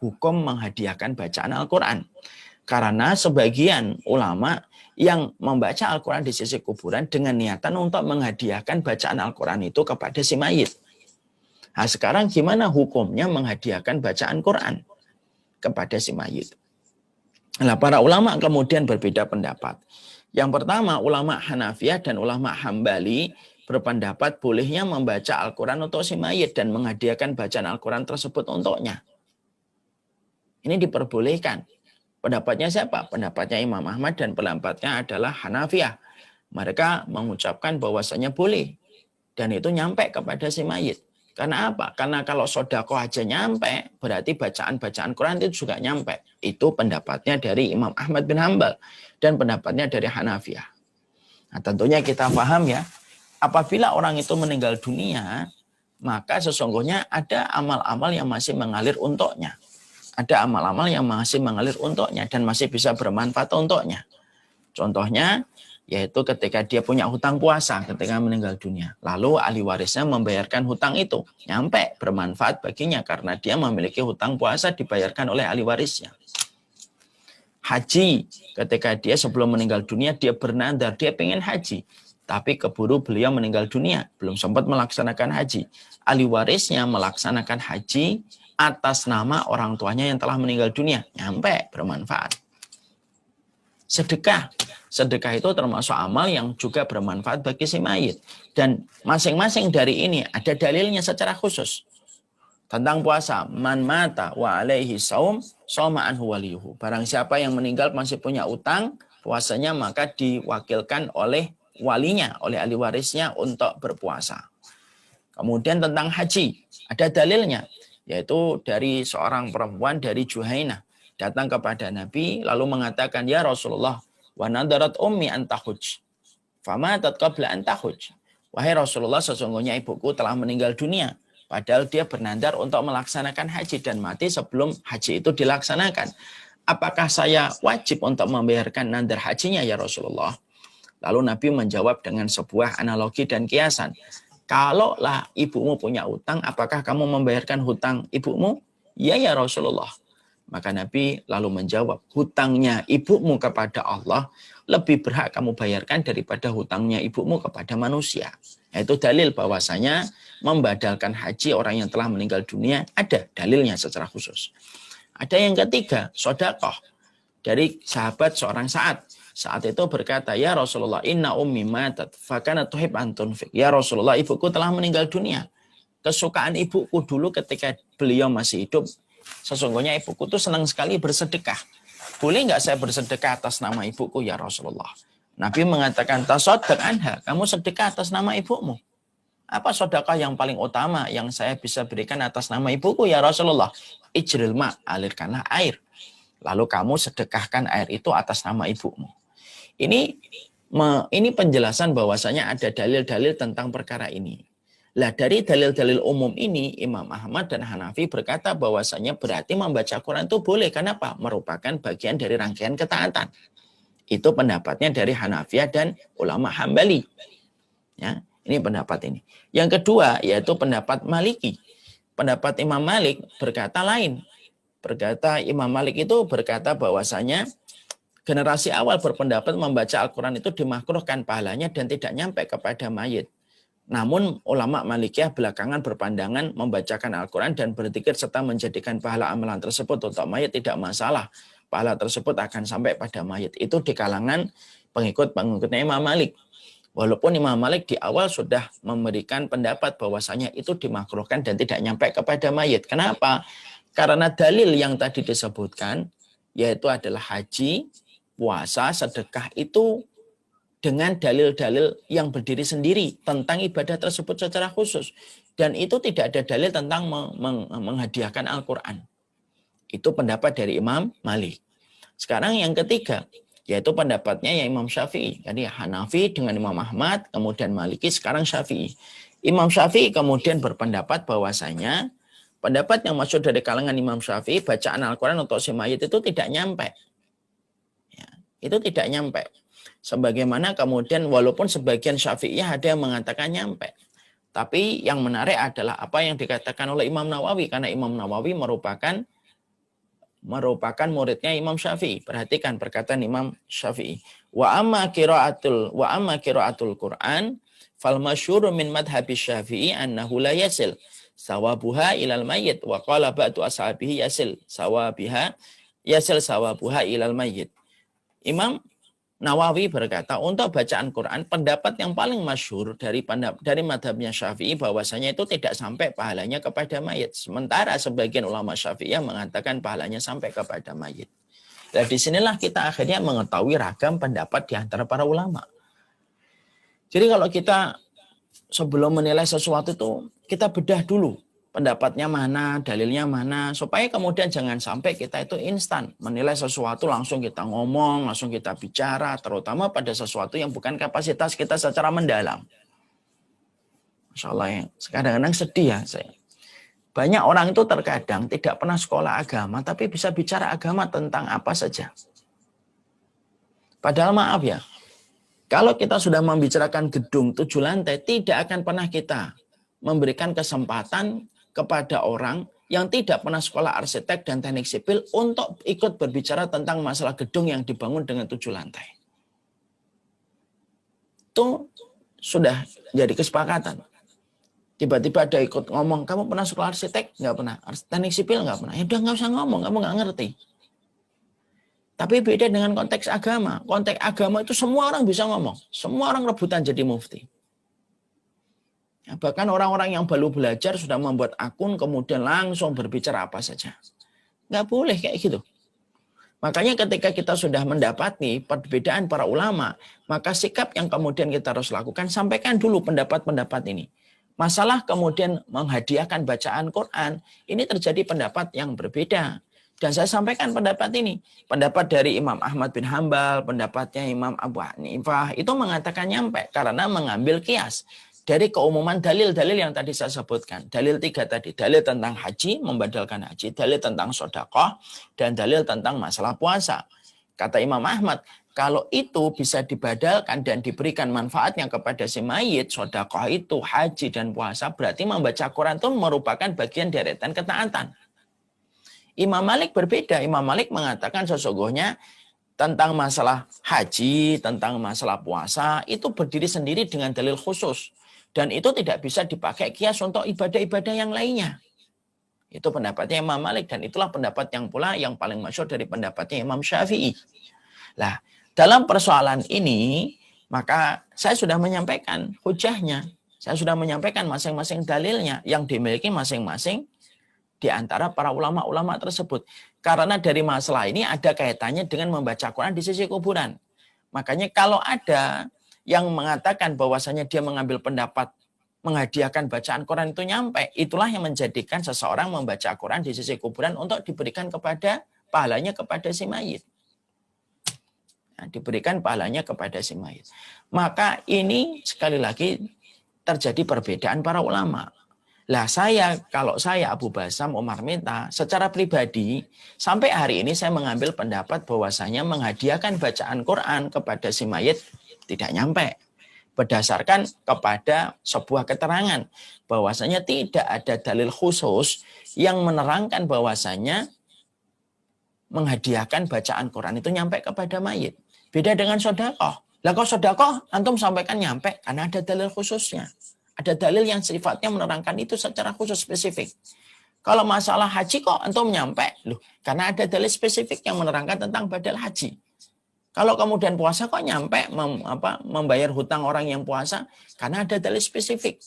hukum menghadiahkan bacaan Al-Quran. Karena sebagian ulama yang membaca Al-Quran di sisi kuburan dengan niatan untuk menghadiahkan bacaan Al-Quran itu kepada si mayit. Nah, sekarang gimana hukumnya menghadiahkan bacaan Quran kepada si mayit? Nah, para ulama kemudian berbeda pendapat. Yang pertama, ulama Hanafiyah dan ulama Hambali berpendapat bolehnya membaca Al-Quran untuk si mayit dan menghadiahkan bacaan Al-Quran tersebut untuknya. Ini diperbolehkan. Pendapatnya siapa? Pendapatnya Imam Ahmad dan pendapatnya adalah Hanafiyah. Mereka mengucapkan bahwasanya boleh. Dan itu nyampe kepada si mayit. Karena apa? Karena kalau sodako aja nyampe, berarti bacaan-bacaan Quran itu juga nyampe. Itu pendapatnya dari Imam Ahmad bin Hambal. Dan pendapatnya dari Hanafiyah. Nah, tentunya kita paham ya, apabila orang itu meninggal dunia, maka sesungguhnya ada amal-amal yang masih mengalir untuknya. Ada amal-amal yang masih mengalir untuknya dan masih bisa bermanfaat untuknya. Contohnya, yaitu ketika dia punya hutang puasa ketika meninggal dunia. Lalu ahli warisnya membayarkan hutang itu. Nyampe bermanfaat baginya karena dia memiliki hutang puasa dibayarkan oleh ahli warisnya. Haji, ketika dia sebelum meninggal dunia, dia bernadar, dia pengen haji. Tapi keburu beliau meninggal dunia, belum sempat melaksanakan haji. Ahli warisnya melaksanakan haji atas nama orang tuanya yang telah meninggal dunia. Nyampe bermanfaat. Sedekah. Sedekah itu termasuk amal yang juga bermanfaat bagi si mayit. Dan masing-masing dari ini ada dalilnya secara khusus. Tentang puasa. Man mata wa alaihi saum, soma anhu waliyuhu. Barang siapa yang meninggal masih punya utang, puasanya maka diwakilkan oleh walinya, oleh ahli warisnya untuk berpuasa. Kemudian tentang haji. Ada dalilnya. Yaitu dari seorang perempuan dari Juhainah. Datang kepada Nabi lalu mengatakan, ya Rasulullah, wa nadarat ummi antahuj. Famatat qabla antahuj. Wahai Rasulullah, sesungguhnya ibuku telah meninggal dunia. Padahal dia bernadar untuk melaksanakan haji dan mati sebelum haji itu dilaksanakan. Apakah saya wajib untuk membayarkan nadar hajinya ya Rasulullah? Lalu Nabi menjawab dengan sebuah analogi dan kiasan. Kalaulah ibumu punya hutang, apakah kamu membayarkan hutang ibumu? Ya ya Rasulullah. Maka Nabi lalu menjawab, hutangnya ibumu kepada Allah lebih berhak kamu bayarkan daripada hutangnya ibumu kepada manusia. Yaitu dalil bahwasanya membadalkan haji orang yang telah meninggal dunia ada dalilnya secara khusus. Ada yang ketiga, sedekah dari sahabat seorang Sa'ad. Saat itu berkata, ya Rasulullah, inna ummi matat, fakana tuhib antunfik. Ya Rasulullah, ibuku telah meninggal dunia. Kesukaan ibuku dulu ketika beliau masih hidup, sesungguhnya ibuku tuh senang sekali bersedekah. Boleh nggak saya bersedekah atas nama ibuku ya Rasulullah? Nabi mengatakan, tasaddaq anha, kamu sedekah atas nama ibumu. Apa sedekah yang paling utama yang saya bisa berikan atas nama ibuku ya Rasulullah? Ijril ma, alirkanlah air. Lalu kamu sedekahkan air itu atas nama ibumu. Ini penjelasan bahwasanya ada dalil-dalil tentang perkara ini. Lah dari dalil-dalil umum ini Imam Ahmad dan Hanafi berkata bahwasanya berarti membaca Quran itu boleh. Kenapa? Merupakan bagian dari rangkaian ketaatan. Itu pendapatnya dari Hanafiyah dan ulama Hambali. Ya, ini pendapat ini. Yang kedua yaitu pendapat Maliki. Pendapat Imam Malik berkata lain. Berkata Imam Malik itu berkata bahwasanya generasi awal berpendapat membaca Al-Quran itu dimakruhkan pahalanya dan tidak nyampe kepada mayit. Namun ulama Malikiyah belakangan berpandangan membacakan Al-Quran dan berzikir serta menjadikan pahala amalan tersebut untuk mayit tidak masalah. Pahala tersebut akan sampai pada mayit. Itu di kalangan pengikut-pengikutnya Imam Malik. Walaupun Imam Malik di awal sudah memberikan pendapat bahwasanya itu dimakruhkan dan tidak nyampe kepada mayit. Kenapa? Karena dalil yang tadi disebutkan yaitu adalah haji, puasa, sedekah itu dengan dalil-dalil yang berdiri sendiri tentang ibadah tersebut secara khusus. Dan itu tidak ada dalil tentang menghadiahkan Al-Quran. Itu pendapat dari Imam Malik. Sekarang yang ketiga, yaitu pendapatnya ya Imam Syafi'i. Jadi Hanafi dengan Imam Ahmad, kemudian Maliki, sekarang Syafi'i. Imam Syafi'i kemudian berpendapat bahwasanya pendapat yang masuk dari kalangan Imam Syafi'i, bacaan Al-Quran untuk si mayit itu tidak nyampe. Itu tidak nyampe. Sebagaimana kemudian walaupun sebagian Syafi'iyah ada yang mengatakan nyampe. Tapi yang menarik adalah apa yang dikatakan oleh Imam Nawawi. Karena Imam Nawawi merupakan merupakan muridnya Imam Syafi'i. Perhatikan perkataan Imam Syafi'i. Wa amma qiraatul Qur'an fal masyhur min madhhabi Syafi'i annahu la yasil sawabuha ilal mayyit wa qala ba'du ashabihi yasil sawabuha ilal mayyit. Imam Nawawi berkata, untuk bacaan Quran, pendapat yang paling masyhur dari madhabnya Syafi'i bahwasanya itu tidak sampai pahalanya kepada mayit. Sementara sebagian ulama Syafi'i yang mengatakan pahalanya sampai kepada mayit. Dan disinilah kita akhirnya mengetahui ragam pendapat di antara para ulama. Jadi kalau kita sebelum menilai sesuatu itu, kita bedah dulu. Pendapatnya mana, dalilnya mana, supaya kemudian jangan sampai kita itu instan menilai sesuatu langsung kita ngomong, langsung kita bicara, terutama pada sesuatu yang bukan kapasitas kita secara mendalam. Masya Allah ya, kadang-kadang sedih ya saya. Banyak orang itu terkadang tidak pernah sekolah agama, tapi bisa bicara agama tentang apa saja. Padahal maaf ya, kalau kita sudah membicarakan gedung 7 lantai, tidak akan pernah kita memberikan kesempatan kepada orang yang tidak pernah sekolah arsitek dan teknik sipil untuk ikut berbicara tentang masalah gedung yang dibangun dengan 7 lantai. Itu sudah jadi kesepakatan. Tiba-tiba ada ikut ngomong, kamu pernah sekolah arsitek? Nggak pernah. Teknik sipil? Nggak pernah. Ya udah nggak usah ngomong, kamu nggak ngerti. Tapi beda dengan konteks agama. Konteks agama itu semua orang bisa ngomong. Semua orang rebutan jadi mufti. Bahkan orang-orang yang baru belajar sudah membuat akun kemudian langsung berbicara apa saja. Nggak boleh kayak gitu. Makanya ketika kita sudah mendapati perbedaan para ulama, maka sikap yang kemudian kita harus lakukan, sampaikan dulu pendapat-pendapat ini. Masalah kemudian menghadiahkan bacaan Quran, ini terjadi pendapat yang berbeda. Dan saya sampaikan pendapat ini. Pendapat dari Imam Ahmad bin Hambal, pendapatnya Imam Abu Hanifah, itu mengatakan nyampe karena mengambil kias dari keumuman dalil-dalil yang tadi saya sebutkan. Dalil 3 tadi. Dalil tentang haji, membadalkan haji. Dalil tentang sedekah. Dan dalil tentang masalah puasa. Kata Imam Ahmad, kalau itu bisa dibadalkan dan diberikan manfaatnya kepada si mayit, sedekah itu, haji dan puasa, berarti membaca Quran itu merupakan bagian deretan ketaatan. Imam Malik berbeda. Imam Malik mengatakan sesungguhnya tentang masalah haji, tentang masalah puasa, itu berdiri sendiri dengan dalil khusus. Dan itu tidak bisa dipakai kias untuk ibadah-ibadah yang lainnya. Itu pendapatnya Imam Malik. Dan itulah pendapat yang pula yang paling masyhur dari pendapatnya Imam Syafi'i. Nah, dalam persoalan ini, maka saya sudah menyampaikan hujahnya. Saya sudah menyampaikan masing-masing dalilnya yang dimiliki masing-masing di antara para ulama-ulama tersebut. Karena dari masalah ini ada kaitannya dengan membaca Quran di sisi kuburan. Makanya kalau ada yang mengatakan bahwasanya dia mengambil pendapat menghadiahkan bacaan Quran itu nyampe, itulah yang menjadikan seseorang membaca Quran di sisi kuburan untuk diberikan kepada pahalanya kepada si mayit. Nah, diberikan pahalanya kepada si mayit. Maka ini sekali lagi terjadi perbedaan para ulama. Lah kalau saya Abu Basam Umar Mita, secara pribadi, sampai hari ini saya mengambil pendapat bahwasanya menghadiahkan bacaan Quran kepada si mayit tidak nyampe. Berdasarkan kepada sebuah keterangan bahwasanya tidak ada dalil khusus yang menerangkan bahwasanya menghadiahkan bacaan Quran itu nyampe kepada mayit. Beda dengan sedekah. Lah kok sedekah antum sampaikan nyampe karena ada dalil khususnya. Ada dalil yang sifatnya menerangkan itu secara khusus spesifik. Kalau masalah haji kok antum nyampe? Loh, karena ada dalil spesifik yang menerangkan tentang badal haji. Kalau kemudian puasa kok nyampe membayar hutang orang yang puasa? Karena ada dalil spesifik.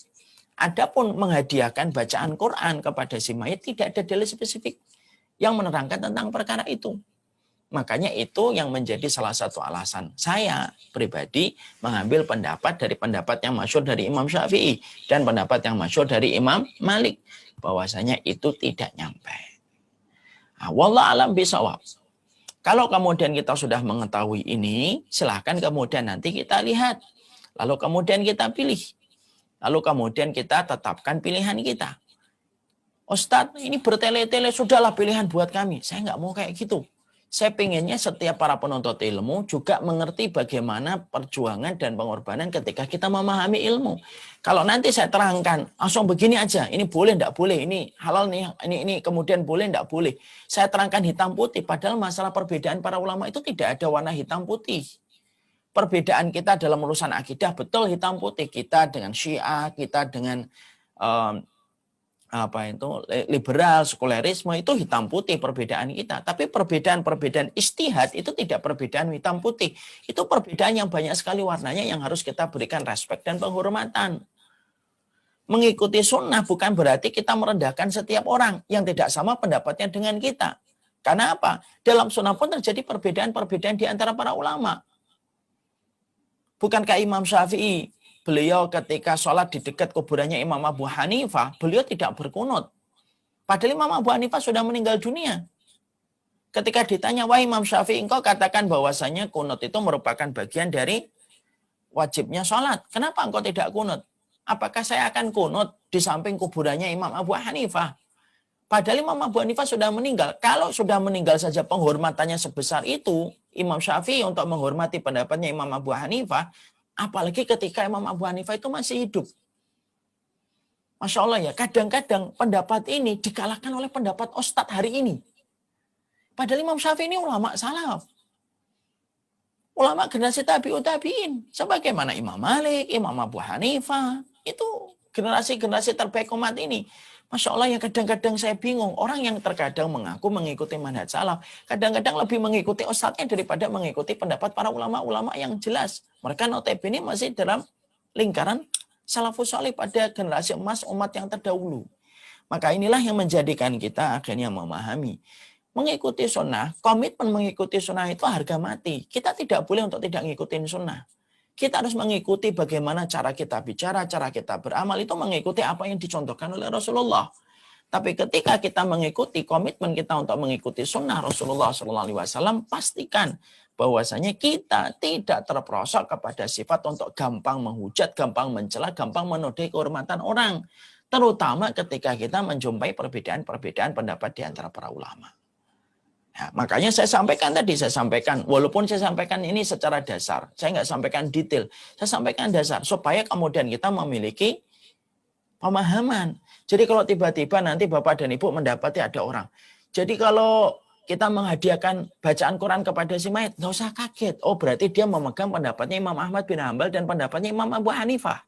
Adapun menghadiahkan bacaan Quran kepada si mayit tidak ada dalil spesifik yang menerangkan tentang perkara itu. Makanya itu yang menjadi salah satu alasan saya pribadi mengambil pendapat dari pendapat yang masyhur dari Imam Syafi'i dan pendapat yang masyhur dari Imam Malik bahwasanya itu tidak nyampe. Wallahu alam bisawab. Kalau kemudian kita sudah mengetahui ini, silahkan kemudian nanti kita lihat. Lalu kemudian kita pilih. Lalu kemudian kita tetapkan pilihan kita. Ustadz, ini bertele-tele, sudahlah pilihan buat kami. Saya nggak mau kayak gitu. Saya pinginnya setiap para penuntut ilmu juga mengerti bagaimana perjuangan dan pengorbanan ketika kita memahami ilmu. Kalau nanti saya terangkan, langsung begini aja, ini boleh, enggak boleh, ini halal nih, ini kemudian boleh, enggak boleh. Saya terangkan hitam putih, padahal masalah perbedaan para ulama itu tidak ada warna hitam putih. Perbedaan kita dalam urusan akidah betul hitam putih. Kita dengan Syiah, kita dengan liberal, sekulerisme itu hitam putih perbedaan kita. Tapi perbedaan istihad itu tidak perbedaan hitam putih. Itu perbedaan yang banyak sekali warnanya yang harus kita berikan respek dan penghormatan. Mengikuti sunnah bukan berarti kita merendahkan setiap orang yang tidak sama pendapatnya dengan kita. Karena apa? Dalam sunnah pun terjadi perbedaan-perbedaan di antara para ulama. Bukankah Imam Syafi'i, beliau ketika sholat di dekat kuburannya Imam Abu Hanifah, beliau tidak berkunut. Padahal Imam Abu Hanifah sudah meninggal dunia. Ketika ditanya, wahai Imam Syafi'i, engkau katakan bahwasanya kunut itu merupakan bagian dari wajibnya sholat. Kenapa engkau tidak kunut? Apakah saya akan kunut di samping kuburannya Imam Abu Hanifah? Padahal Imam Abu Hanifah sudah meninggal. Kalau sudah meninggal saja penghormatannya sebesar itu, Imam Syafi'i untuk menghormati pendapatnya Imam Abu Hanifah, apalagi ketika Imam Abu Hanifah itu masih hidup. Masya Allah ya, kadang-kadang pendapat ini dikalahkan oleh pendapat Ustadz hari ini. Padahal Imam Syafi'i ini ulama salaf. Ulama generasi tabi'ut tabi'in. Sebagaimana Imam Malik, Imam Abu Hanifah. Itu generasi-generasi terbaik umat ini. Masya Allah yang kadang-kadang saya bingung. Orang yang terkadang mengaku mengikuti manhaj salaf. Kadang-kadang lebih mengikuti ustadznya daripada mengikuti pendapat para ulama-ulama yang jelas. Mereka notabene masih dalam lingkaran salafus salih pada generasi emas umat yang terdahulu. Maka inilah yang menjadikan kita akhirnya memahami. Mengikuti sunnah, komitmen mengikuti sunnah itu harga mati. Kita tidak boleh untuk tidak ngikutin sunnah. Kita harus mengikuti bagaimana cara kita bicara, cara kita beramal itu mengikuti apa yang dicontohkan oleh Rasulullah. Tapi ketika kita mengikuti komitmen kita untuk mengikuti sunnah Rasulullah SAW, pastikan bahwasanya kita tidak terperosok kepada sifat untuk gampang menghujat, gampang mencela, gampang menodai kehormatan orang. Terutama ketika kita menjumpai perbedaan-perbedaan pendapat di antara para ulama. Ya, makanya saya sampaikan tadi, walaupun saya sampaikan ini secara dasar, saya nggak sampaikan detail, saya sampaikan dasar, supaya kemudian kita memiliki pemahaman. Jadi kalau tiba-tiba nanti Bapak dan Ibu mendapati ada orang, jadi kalau kita menghadiahkan bacaan Quran kepada si mayat, nggak usah kaget, oh berarti dia memegang pendapatnya Imam Ahmad bin Hanbal dan pendapatnya Imam Abu Hanifah.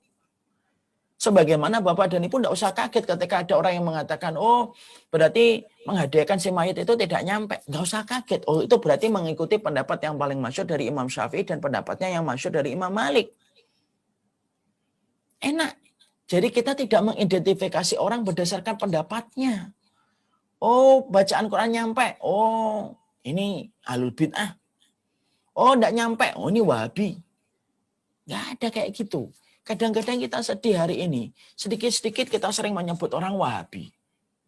Sebagaimana Bapak dan Ibu tidak usah kaget ketika ada orang yang mengatakan, oh berarti menghadiahkan si mayit itu tidak nyampe. Nggak usah kaget. Oh itu berarti mengikuti pendapat yang paling masyhur dari Imam Syafi'i dan pendapatnya yang masyhur dari Imam Malik. Enak. Jadi kita tidak mengidentifikasi orang berdasarkan pendapatnya. Oh bacaan Quran nyampe. Oh ini ahlul bid'ah. Oh tidak nyampe. Oh ini wahabi. Nggak ada kayak gitu. Kadang-kadang kita sedih hari ini, sedikit-sedikit kita sering menyebut orang Wahabi.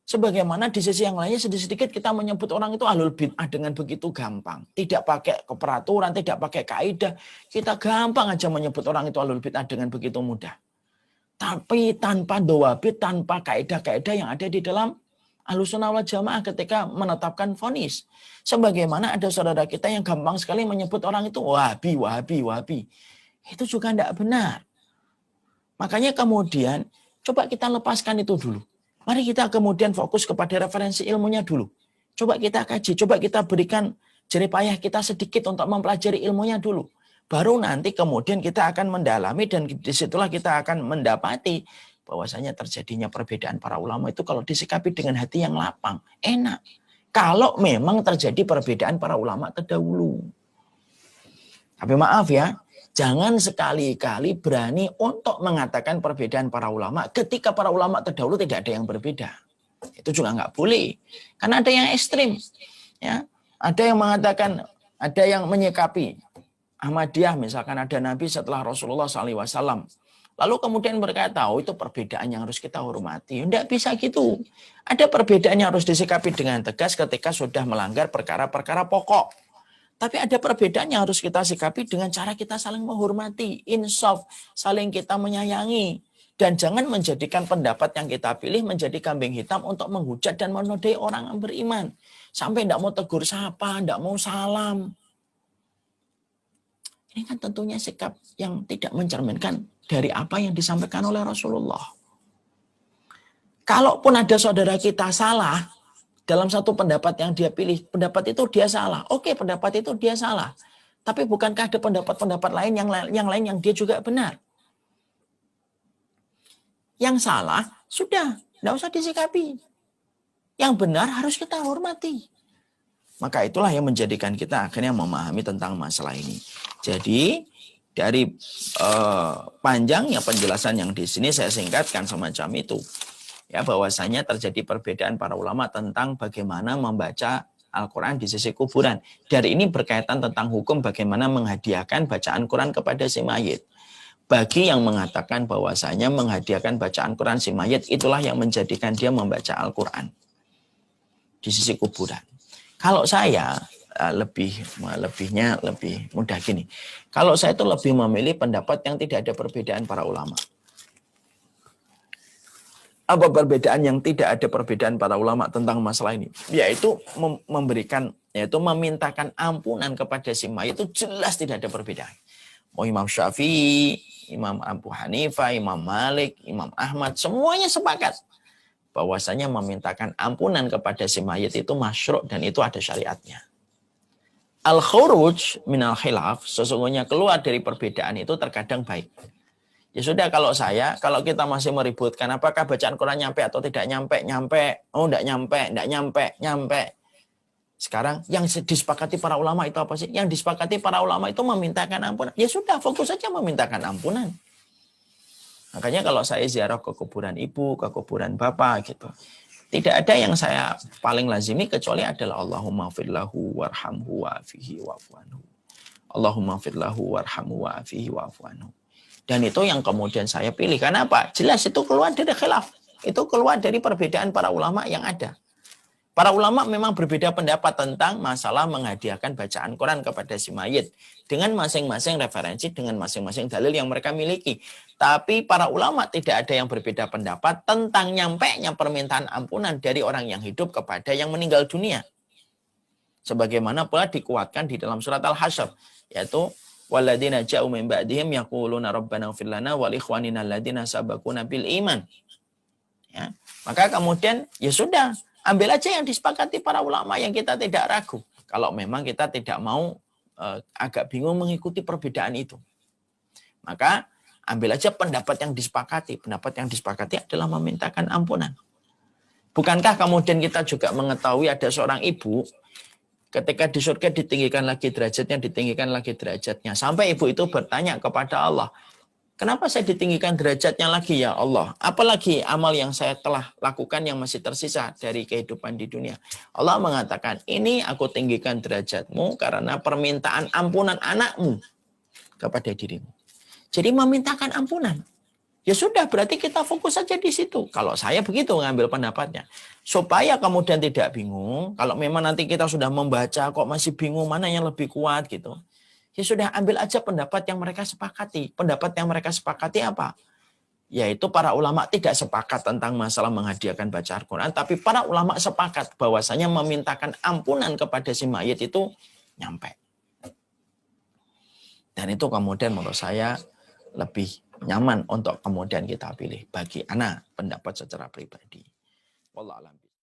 Sebagaimana di sisi yang lainnya sedikit-sedikit kita menyebut orang itu ahlul bid'ah dengan begitu gampang. Tidak pakai keperaturan, tidak pakai kaidah. Kita gampang aja menyebut orang itu ahlul bid'ah dengan begitu mudah. Tapi tanpa dawabit, tanpa kaidah-kaidah yang ada di dalam Ahlussunnah wal Jamaah ketika menetapkan vonis. Sebagaimana ada saudara kita yang gampang sekali menyebut orang itu Wahabi, Wahabi, Wahabi. Itu juga tidak benar. Makanya kemudian coba kita lepaskan itu dulu. Mari kita kemudian fokus kepada referensi ilmunya dulu. Coba kita kaji, coba kita berikan jerih payah kita sedikit untuk mempelajari ilmunya dulu. Baru nanti kemudian kita akan mendalami dan disitulah kita akan mendapati bahwasanya terjadinya perbedaan para ulama itu kalau disikapi dengan hati yang lapang, enak. Kalau memang terjadi perbedaan para ulama terdahulu. Tapi maaf ya, jangan sekali-kali berani untuk mengatakan perbedaan para ulama ketika para ulama terdahulu tidak ada yang berbeda. Itu juga nggak boleh. Karena ada yang ekstrim. Ya. Ada yang mengatakan, ada yang menyikapi Ahmadiyah misalkan ada Nabi setelah Rasulullah SAW. Lalu kemudian berkata, oh itu perbedaan yang harus kita hormati. Tidak bisa gitu. Ada perbedaan yang harus disikapi dengan tegas ketika sudah melanggar perkara-perkara pokok. Tapi ada perbedaan yang harus kita sikapi dengan cara kita saling menghormati, insaf, saling kita menyayangi. Dan jangan menjadikan pendapat yang kita pilih menjadi kambing hitam untuk menghujat dan menodai orang yang beriman. Sampai tidak mau tegur sapa, tidak mau salam. Ini kan tentunya sikap yang tidak mencerminkan dari apa yang disampaikan oleh Rasulullah. Kalaupun ada saudara kita salah, dalam satu pendapat yang dia pilih, pendapat itu dia salah. Oke, pendapat itu dia salah. Tapi bukankah ada pendapat-pendapat lain yang dia juga benar? Yang salah, sudah, tidak usah disikapi. Yang benar harus kita hormati. Maka itulah yang menjadikan kita akhirnya memahami tentang masalah ini. Jadi dari panjangnya penjelasan yang di sini saya singkatkan semacam itu. Ya, bahwasanya terjadi perbedaan para ulama tentang bagaimana membaca Al-Quran di sisi kuburan. Dari ini berkaitan tentang hukum bagaimana menghadiahkan bacaan Quran kepada si mayit. Bagi yang mengatakan bahwasanya menghadiahkan bacaan Quran si mayit itulah yang menjadikan dia membaca Al-Quran di sisi kuburan. Kalau saya lebihnya lebih mudah gini. Kalau saya itu lebih memilih pendapat yang tidak ada perbedaan para ulama. Apa perbedaan yang tidak ada perbedaan para ulama tentang masalah ini? Yaitu memintakan ampunan kepada si mayit itu jelas tidak ada perbedaan. Mau Imam Syafi'i, Imam Abu Hanifah, Imam Malik, Imam Ahmad, semuanya sepakat bahwasanya memintakan ampunan kepada si mayit itu masyru' dan itu ada syariatnya. Al-khuruj minal khilaf, sesungguhnya keluar dari perbedaan itu terkadang baik. Ya sudah, kalau kita masih meributkan apakah bacaan Quran nyampe atau tidak nyampe, oh tidak nyampe. Sekarang yang disepakati para ulama itu apa sih? Yang disepakati para ulama itu memintakan ampunan. Ya sudah, fokus saja memintakan ampunan. Makanya kalau saya ziarah ke kuburan ibu, ke kuburan bapak gitu, tidak ada yang saya paling lazimi kecuali adalah Allahumma firlahu warhamhu wa'afihi wa'fu anhu. Allahumma firlahu warhamhu wa'afihi wa'fu anhu. Dan itu yang kemudian saya pilih. Karena apa? Jelas itu keluar dari khilaf. Itu keluar dari perbedaan para ulama yang ada. Para ulama memang berbeda pendapat tentang masalah menghadiahkan bacaan Quran kepada si mayit. Dengan masing-masing referensi, dengan masing-masing dalil yang mereka miliki. Tapi para ulama tidak ada yang berbeda pendapat tentang nyampainya permintaan ampunan dari orang yang hidup kepada yang meninggal dunia. Sebagaimana pula dikuatkan di dalam surat Al-Hasyr. Yaitu, وَالَّذِينَ جَاءُوا مِنْ بَعْدِهِمْ يَقُولُونَ رَبَّنَا اغْفِرْ لَنَا وَلِإِخْوَانِنَا الَّذِينَ سَبَقُونَا بِالْإِيمَانِ. Ya. Maka kemudian, ya sudah, ambil aja yang disepakati para ulama yang kita tidak ragu. Kalau memang kita tidak mau agak bingung mengikuti perbedaan itu. Maka ambil aja pendapat yang disepakati. Pendapat yang disepakati adalah memintakan ampunan. Bukankah kemudian kita juga mengetahui ada seorang ibu ketika di surga ditinggikan lagi derajatnya. Sampai ibu itu bertanya kepada Allah, kenapa saya ditinggikan derajatnya lagi ya Allah? Apalagi amal yang saya telah lakukan yang masih tersisa dari kehidupan di dunia. Allah mengatakan, ini aku tinggikan derajatmu karena permintaan ampunan anakmu kepada dirimu. Jadi memintakan ampunan. Ya sudah, berarti kita fokus saja di situ. Kalau saya begitu ngambil pendapatnya. Supaya kemudian tidak bingung, kalau memang nanti kita sudah membaca kok masih bingung mana yang lebih kuat gitu. Ya sudah, ambil aja pendapat yang mereka sepakati. Pendapat yang mereka sepakati apa? Yaitu para ulama tidak sepakat tentang masalah menghadiahkan bacaan Quran, tapi para ulama sepakat bahwasanya memintakan ampunan kepada si mayit itu nyampe. Dan itu kemudian menurut saya lebih nyaman untuk kemudian kita pilih bagi anak pendapat secara pribadi. Wallahu a'lam.